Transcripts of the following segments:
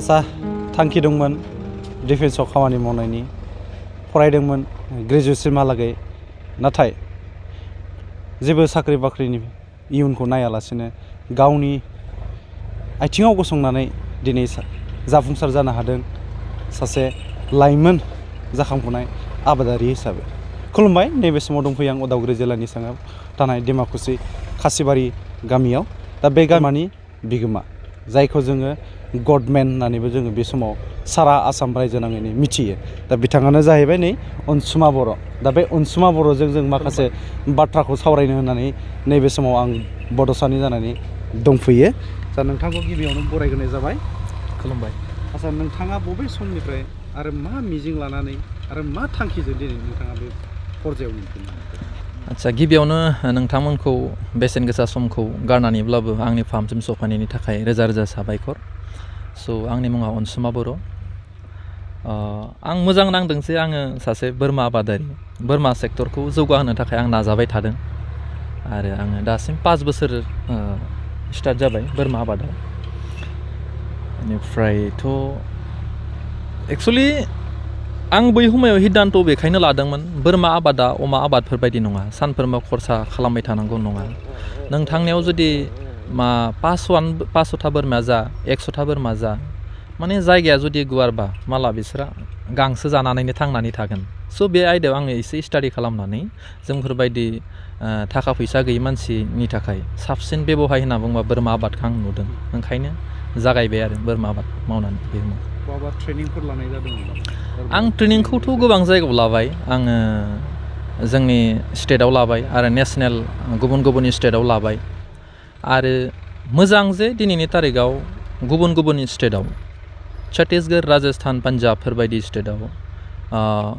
आसा थांखि दंमोन डिफेन्सआव खामानि मावनायनि फरायदोंमोन ग्रेजुएटसिमहालागै नाथाय जेबो साख्रि बाख्रिनि इयुनखौ नायालासिनो गावनि आथिङाव गसंनानै दिनै जाफुंसार जानो हादों सासे लाइमोन जाखांफुनाय आबादारि हिसाबै। खुलुमबाय, नैबे समाव दंफैयो आं उदालगुरि जिल्लानि सिङाव थानाय डिमाकुसि खासिबारि गामियाव। दा बे गामिनि बिगोमा जायखौ जोङो गडमेन होननानैबो जोङो बे समाव सारा आसाम रायजो नाङैनो मिथियो। दा बिथाङानो जाहैबाय नै अनसुमा बर'। दा बे अनसुमा बर'जों जों माखासे बाथ्राखौ सावरायनो होननानै नैबे समाव आं बड'सानि जानानै दंफैयो। दा नोंथांखौ गिबियावनो बरायग्रोनाय जाबाय। खुलुमबाय। आसा नोंथाङा बबे समनिफ्राय आरो मा मिजिं लानानै आरो मा थांखिजों दिनै नोंथाङा बे पर्जायाव मोनफैनो? आदसा, गिबियावनो नोंथांमोनखौ बेसेन गोसा समखौ गारनानैब्लाबो आंनि फार्मसिम सफैनायनि थाखाय रोजा रोजा साबायखर। आंनि मुङा अनसुमा बर'। आं मोजां नांदों जे आङो सासे बोरमा आबादारि, बोरमा सेक्टरखौ जौगाहोनो थाखाय आं नाजाबाय थादों आरो आङो दासिम 5 बोसोर स्टार्ट जाबाय बोरमा आबादाव। बेनिफ्रायथ' एक्सुवेलि आं बै समायाव हिदान्त बेखायनो लादोंमोन, बोरमा आबादा अमा आबादफोर बायदि नङा, सानफ्रोमबो खरसा खालामबाय थानांगौ नङा। नोंथांनियाव जुदि 500था बोरमाया जा 100था बोरमा जा, माने जायगाया जुदि गुवारबा माला बिसोरा गांसो जानानैनो थांनानै थागोन। बे आयदायाव आङो एसे स्टाडि खालामनानै जोंफोरबायदि थाखा फैसा गैयै मानसिनि थाखाय साबसिन बेबहाय होनना बुङोबा बोरमा आबादखौ आं नुदों। ओंखायनो जागायबाय आरो बोरमा आबाद मावनानै बे समाव। ट्रेनिंफोर लानाय जादोंमोन? आं ट्रेनिंखौथ' गोबां जायगायाव लाबाय। आङो जोंनि स्टेटआव लाबाय आरो नेसनेल गुबुन गुबुन स्टेटआव लाबाय। आरो मोजां जे दिनैनि तारिखाव गुबुन गुबुन स्टेटआव छत्तीसगढ़, राजस्थान, पान्जाबफोर बायदि स्टेटआव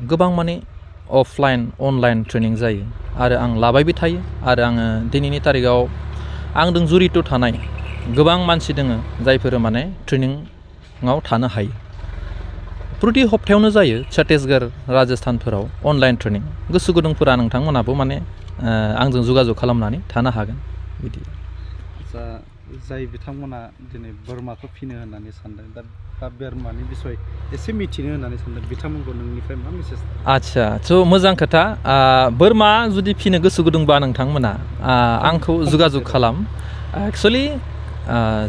गोबां माने अफलाइन अनलाइन ट्रेनिं जायो आरो आं लाबायबो थायो। आरो आङो दिनैनि तारिखाव आंजों जुरित थानाय गोबां मानसि दङ जायफोर माने ट्रेनिंआव थानो हायो। प्रति हप्तायावनो जायो छत्तीसगढ़, राजस्थानफोराव अनलाइन ट्रेनिं। गोसो गुदुंफोरा नोंथांमोनाबो माने आंजों जगाजग खालामनानै थानो हागोन बिदि। जाय बिथांमोना दिनै बोरमाखौ फिनो होननानै सानदों, दा बोरमानि बिसय एसे मिथिनो होननानै सानदों, बिथांमोनखौ नोंनिफ्राय मा मेसेज? आदसा, मोजां खोथा। बोरमा जुदि फिनो गोसो गुदुंबा नोंथांमोना आंखौ जगाजग खालाम। एक्सुवेलि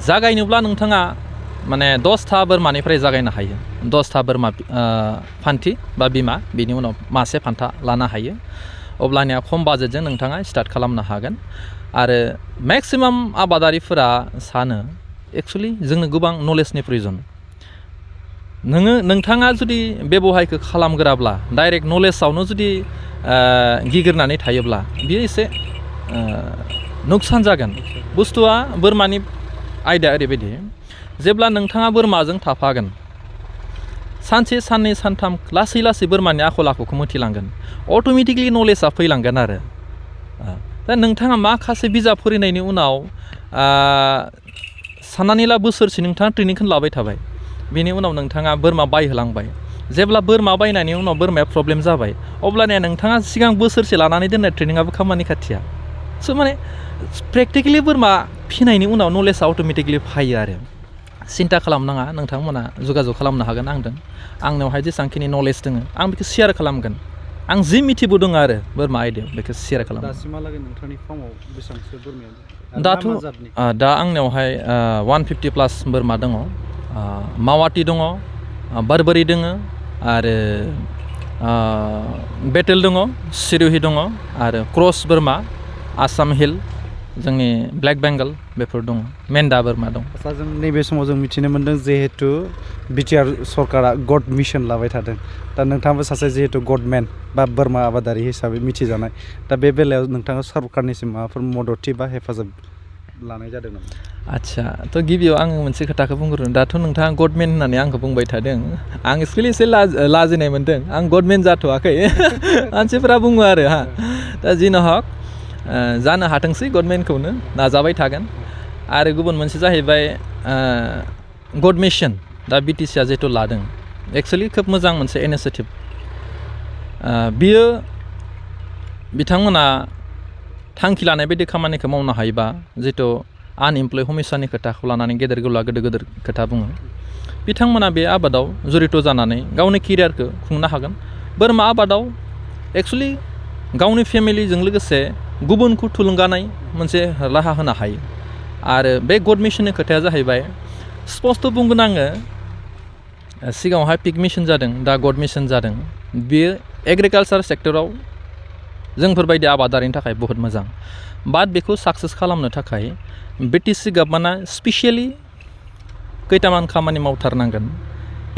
जागायनोब्ला नोंथाङा माने 10था बोरमानिफ्राय जागायनो हायो। 10था बोरमा फान्थि बा बिमा, बिनि उनाव मासे फान्था लानो हायो। अब्लानिया खम बाजेटजों नोंथाङा स्टार्ट खालामनो हागोन। आरो मेक्सिमाम आबादारिफोरा सानो एक्सुवेलि जोंनो गोबां नलेजनि प्रयोजन। नोंथाङा जुदि बेबहायखौ खालामग्राब्ला डाइरेक्ट नलेजावनो जुदि गिग्रोनानै थायोब्ला बियो एसे नुकसान जागोन। बुस्थुआ बोरमानि आयदाया ओरैबायदि, जेब्ला नोंथाङा बोरमाजों थाफागोन, सानसे साननै सानथाम लासै लासै बोरमानि आखल आखुखौ मिथिलांगोन, अट'मेटिकलि नलेजआ फैलांगोन आरो। दा नोंथाङा माखासे बिजाब फरायनायनि उनाव साननानै ला बोसोरसे नोंथाङा ट्रेनिंखौ लाबाय थाबाय, बेनि उनाव नोंथाङा बोरमा बायहोलांबाय। जेब्ला बोरमा बायनायनि उनाव बोरमाया प्रब्लेम जाबाय, अब्लानिया नोंथाङा सिगां बोसोरसे लानानै दोननाय ट्रेनिङाबो खामानि खाथिया। माने प्रेक्टिकेलि बोरमा फिनायनि उनाव नलेजआ अट'मेटिकलि फैयो आरो। सिन्था खालामनाङा, नोंथांमोना जगाजग खालामनो हागोन आंजों। आंनावहाय जेसेबांखिनि नलेज दङ आं बेखौ शेयार खालामगोन। आं जि मिथिबोदों आरो बोरमा आयदायाव बेखौ शेयार खालामगोन। दासिमहालागै नोंथांनि फार्माव बेसेबांसो बोरमाया? दाथ' दा आंनियावहाय 150+ बोरमा दङ। मावाटि दङ, बारबारि दङ, आरो बेटेल दङ, सिर'हि दङ, आरो क्रस बोरमा, आसाम हिल, जोंनि ब्लेक बेंगल बेफोर दङ, मेन्दा बोरमा दं। जों नैबे समाव जों मिथिनो मोन्दों जिहेथु बिटिआर सरकारा गड मिशन लाबाय थादों। दा नोंथाङाबो सासे जिहेतु गडमेन बा बोरमा आबादारि हिसाबै मिथिजानाय, दा बे बेलायाव नोंथाङा सरकारनिसिम माबाफोर मददथि बा हेफाजाब लानाय जादों नामा? आदसा, गिबियाव आङो मोनसे खोथाखौ बुंग्रोदों। दाथ' नोंथाङा गडमेन होननानै आंखौ बुंबाय थादों। आं एक्सुवेलि एसे लाजिनाय मोन्दों। आं गडमेन जाथ'वाखै। मानसिफोरा बुङो आरो दा जिनहक जानो हाथोंसै, गडमेनखौनो नाजाबाय थागोन। आरो गुबुन मोनसे जाहैबाय गड मिशन, दा बिटिसिआ जिहेतु लादों, एक्सुवेलि खोब मोजां मोनसे इनिसियेटिभ। बियो बिथांमोना थांखि लानाय बायदि खामानिखौ मावनो हायोबा जिहेतु आनइमप्लय समस्यानि खोथाखौ लानानै गेदेर गोलाव खोथा बुङो बिथांमोना बे आबादाव जरित जानानै गावनि केरियारखौ खुंनो हागोन बोरमा आबादाव एक्सुवेलि गावनि फेमिलिजों लोगोसे गुबुनखौ थुलुंगानाय मोनसे राहा होनो हायो आरो बे गड मिशननि खोथाया जाहैबाय स्पस्ट बुंगोन आङो सिगाङावहाय पिक मिशन जादों दा गड मिशन जादों बेयो एग्रिकालसार सेक्टराव जोंफोरबायदि आबादारिनि थाखाय बहुत मोजां बाट बेखौ साक्सेस खालामनो थाखाय बिटिसि गभर्नमेन्टआ स्पेसियेलि खैथामान खामानि मावथारनांगोन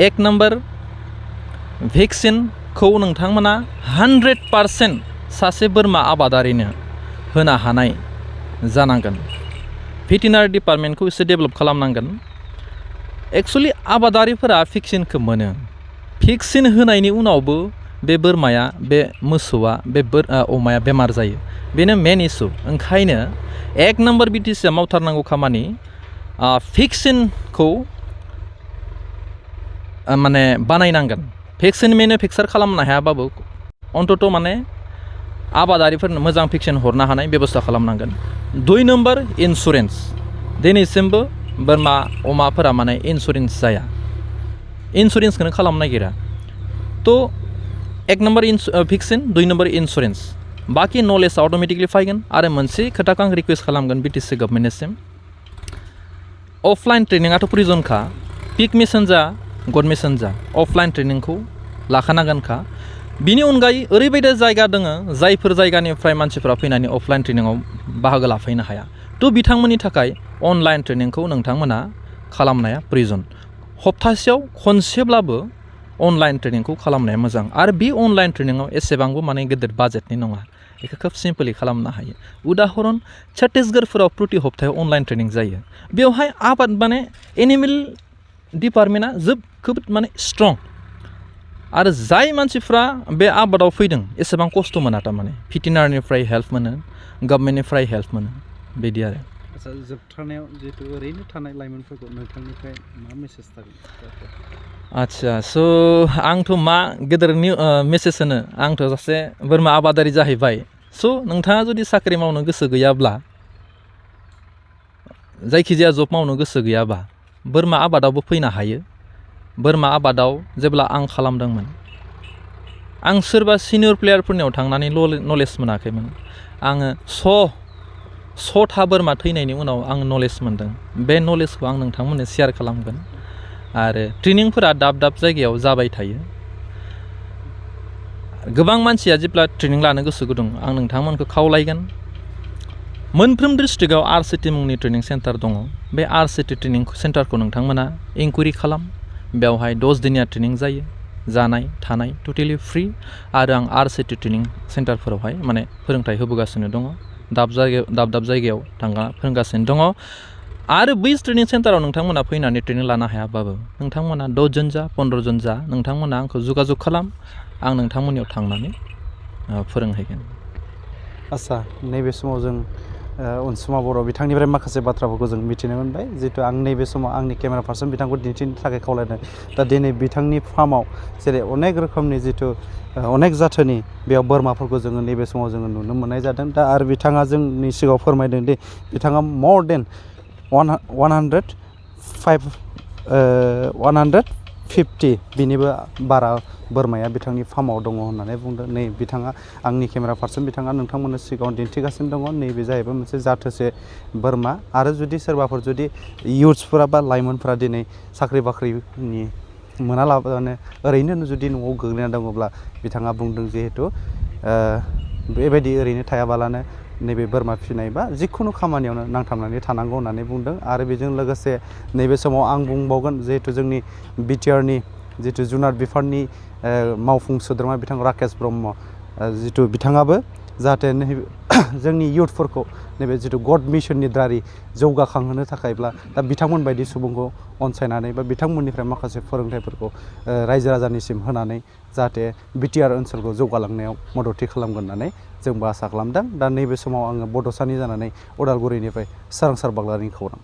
एक नम्बर भेक्सिनखौ नोंथांमोना 100% सासे बोरमा आबादारिनो होनो हानाय जानांगोन भेटेनारि डिपार्टमेन्टखौ एसे डेभेलप खालामनांगोन एक्सुवेलि आबादारिफोरा भेक्सिनखौ मोनो भेक्सिन होनायनि उनावबो बे बोरमाया बे मोसौआ बे अमाया बेमार जायो बेनो मेन इसु ओंखायनो एक नम्बर बिटिसिआ मावथारनांगौ खामानि भेक्सिनखौ माने बानायनांगोन भेक्सिन मेनुफेक्सार खालामनो हायाबाबो अन्तत माने आबादारिफोरनो मोजां भेक्सिन हरनो हानाय बेबस्था खालामनांगोन 2 नम्बर इन्सुरेन्स दिनैसिमबो बोरमा अमाफोरा माने इन्सुरेन्स जाया इन्सुरेन्सखौनो खालामनो नागिरा थ' एक नम्बर भेक्सिन 2 नम्बर इन्सुरेन्स बाखि नलेजआ अट'मेटिकलि फैगोन आरो मोनसे खोथाखौ आं रिकुवेस्ट खालामगोन बिटिसि गभर्नमेन्टनिसिम अफलाइन ट्रेनिंआथ' प्रयजनखा पिक मिशन जा गड मिशन जा अफलाइन ट्रेनिंखौ लाखानांगोनखा बिनि अनगायै ओरैबायदि जायगा दङ जायफोर जायगानिफ्राय मानसिफ्रा फैनानै अफलाइन ट्रेनिंआव बाहागो लाफैनो हाया थ' बिथांमोननि थाखाय अनलाइन ट्रेनिंखौ नोंथांमोना खालामनाया प्रयजन हप्तासेयाव खनसेब्लाबो अनलाइन ट्रेनिंखौ खालामनाया मोजां आरो बे अनलाइन ट्रेनिंआव एसेबांबो माने गिदिर बाजेटनि नङा बेखौ खोब सिम्पलि खालामनो हायो उदाहरन छत्तीसगढ़फोराव प्रति हप्तायाव अनलाइन ट्रेनिं जायो बेवहाय आबाद माने एनिमेल डिपार्टमेन्टआ खोब माने स्ट्रं आरो जाय मानसिफ्रा बे आबादाव फैदों एसेबां खस्थ' मोना थारमाने भेटेनारिनिफ्राय हेल्प मोनो गभर्नमेन्टनिफ्राय हेल्प मोनो बिदि आरो आच्चा जोबथारनायाव जिहेतु ओरैनो थानाय लाइमोनफोरखौ नोंथांनिफ्राय मा मेसेज थागोन आच्चा स' आंथ' मा गेदेर मेसेज होनो आंथ' सासे बोरमा आबादारि जाहैबाय स' नोंथाङा जुदि साख्रि मावनो गोसो गैयाब्ला जायखिजाया जब मावनो गोसो गैयाबा बोरमा आबादावबो फैनो हायो बोरमा आबादाव जेब्ला आं खालामदोंमोन आं सोरबा सिनियर प्लेयारफोरनियाव थांनानै नलेज मोनाखैमोन आङो 100था बोरमा थैनायनि उनाव आं नलेज मोनदों बे नलेजखौ आं नोंथांमोननो शेयार खालामगोन आरो ट्रेनिंफोरा दाब जायगायाव जाबाय थायो गोबां मानसिया जेब्ला ट्रेनिं लानो गोसो गुदुं आं नोंथांमोनखौ खावलायगोन मोनफ्रोम डिस्ट्रिक्टआव आरसिटि मुंनि ट्रेनिं सेन्टार दङ बे आरसिटि ट्रेनिं सेन्टारखौ नोंथांमोना इनकुइरि खालाम बेवहाय 10 दिनिया ट्रेनिं जायो जानाय थानाय टटेलि फ्रि आरो आं आरसिटि ट्रेनिं सेन्टारफोरावहाय माने फोरोंथाय होबोगासिनो दङ दाब जायगायाव थांना फोरोंगासिनो दङ आरो बै ट्रेनिं सेन्टाराव नोंथांमोना फैनानै ट्रेनिं लानो हायाबाबो नोंथांमोना 10 जन जा 15 जन जा नोंथांमोना आंखौ जगाजग खालाम आं नोंथांमोननियाव थांनानै फोरोंहैगोन आच्चा नैबे समाव जों अनसुमा बर' बिथांनिफ्राय माखासे बाथ्राफोरखौ जों मिथिनो मोनबाय जिहेतु आं नैबे समाव आंनि केमेरा पार्सन बिथांखौ दिन्थिनो थाखाय खावलायदों दा दिनै बिथांनि फार्माव जेरै अनेक रोखोमनि जिथु अनेक जाथोनि बेयाव बोरमाफोरखौ जोङो नैबे समाव जोङो नुनो मोननाय जादों दा आरो बिथाङा जोंनि सिगाङाव फोरमायदों दि बिथाङा मर देन 150 बिनिबो बारा बोरमाया बिथांनि फार्माव दङ होननानै बुंदों नै बिथाङा आंनि केमेरा पार्सन बिथाङा नोंथांमोननो सिगाङाव दिन्थिगासिनो दङ नैबे जाहैबाय मोनसे जाथोसे बोरमा आरो जुदि सोरबाफोर जुदि इयुथ्सफोरा बा लाइमोनफोरा दिनै साख्रि बाख्रिनि मोनालाबानो ओरैनो जुदि न'आव गोग्लैना दङब्ला बिथाङा बुंदों जिहेतु बेबायदि ओरैनो थायाबालानो नैबे बोरमा फिसिनाय बा जिखुनु खामानियावनो नांथाबनानै थानांगौ होननानै बुंदों आरो बेजों लोगोसे नैबे समाव आं बुंबावगोन जिहेतु जोंनि बिटिआरनि जितु जुनार बिफाननि मावफुं सोद्रोमा बिथां राकेश ब्रह्म जितु बिथाङाबो जाहाथे जोंनि इयुथफोरखौ नैबे जितु गड मिशननि दारै जौगाखांहोनो थाखायब्ला दा बिथांमोन बायदि सुबुंखौ अनसायनानै बा बिथांमोननिफ्राय माखासे फोरोंथाइफोरखौ रायजो राजानिसिम होनानै जाहाथे बिटिआर ओनसोलखौ जौगालांनायाव मददथि खालामगोन होननानै जोंबो आसा खालामदों दा नैबे समाव आङो बड'सानि जानानै उदालगुरिनिफ्राय सोरांसार बाग्लारिनि खौरां